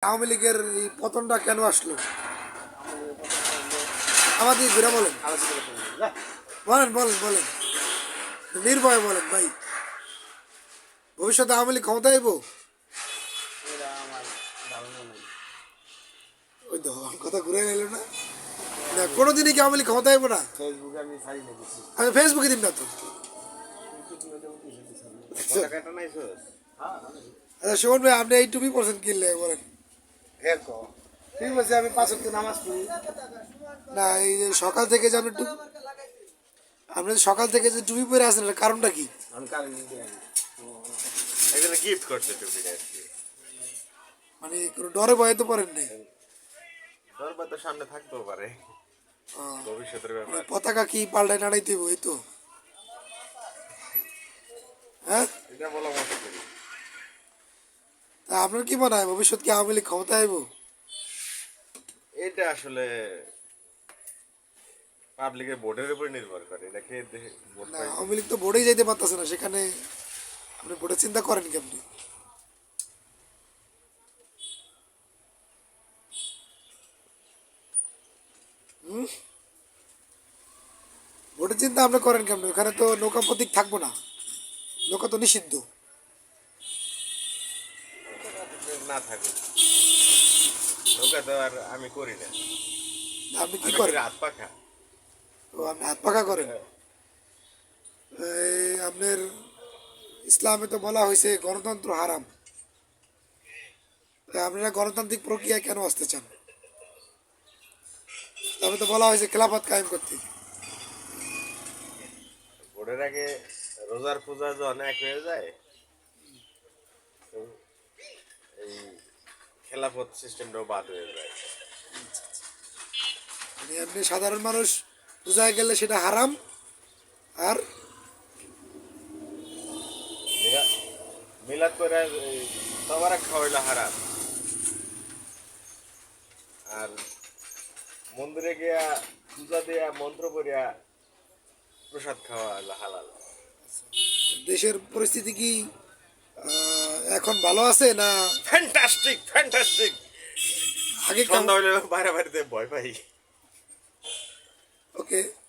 আওয়ামী লীগের এই পতনটা কেন আসলো আমাদের ঘুরে বলেন বলেন বলেন বলেন নির্ভয়ে বলেন ভাই। ভবিষ্যতে আওয়ামী লীগ ক্ষমতা আইব? ওই তো আমার কথা ঘুরে এলো না। না কোনোদিনই কি আওয়ামী লীগ ক্ষমতা আইব না? আমি ফেসবুকে দিন না তো। আচ্ছা শোন ভাই, আপনি এই টুপি পরছেন কিনলে বলেন? ঠিক বলছি, আমি 5 ওয়াক্ত নামাজ পড়ি। না এই যে সকাল থেকে যে আপনি আপনি যে সকাল থেকে যে টুপি পরে আছেন এটার কারণটা কি? আমি কারেন্ট দিতে পারি। একজনে গিফট করছে টুপিটা আর কি। মানে কোনো ডরে ভয়ে তো পড়েন নাই? দরবার তো সামনে থাকতেও পারে, ভবিষ্যতের মানে ব্যাপার। পতাকা কি পাল্টায় নাড়াইতে হইব এই তো? হ্যাঁ, এটা বলা মুশকিল। তা আপনার কি মনে হয় ভবিষ্যৎ কি আওয়ামী লীগ ক্ষমতা আইব? এটা আসলে পাবলিকের ভোটের উপর নির্ভর করে, এটাকে ভোট না পাই। আওয়ামী লীগ তো ভোটেই যাইতে পারতেছে না, সেখানে আপনি ভোটের চিন্তা করেন কেমনি? ভোটের চিন্তা আপনি করেন কেমনি? ওখানে তো নৌকা প্রতীক থাকবো না, নৌকা তো নিষিদ্ধ। না থাকুক, নৌকা তো আর আমি করি না। আপনি কি আমি করেন? হাত পাখা। ও আপনি হাত পাখা করেন? এই আপনার ইসলামে তো বলা হয়েছে গণতন্ত্র হারাম। তা আপনারা গণতান্ত্রিক প্রক্রিয়ায় কেন আসতে চান? তবে তো বলা হয়েছে খেলাফত কায়েম করতে। ভোটের আগে রোজার পূজা যখন এক হয়ে যায়, তো এই খেলাফত সিস্টেমটাও বাদ হয়ে যায়। মানে এমনি সাধারণ মানুষ বোঝায় গেলে সেটা হারাম, আর মিলাদ করে সবার খাওয়াইলে হারাম, আর মন্দিরে গিয়া পূজা দিয়া মন্ত্র করিয়া প্রসাদ খাওয়া হলো হালাল। দেশের পরিস্থিতি কি এখন ভালো আছে না ফ্যান্টাস্টিক ফ্যান্টাস্টিক। আগে? সন্ধ্যা হইলে বাইরে বাইরে ভয় পাই। ওকে।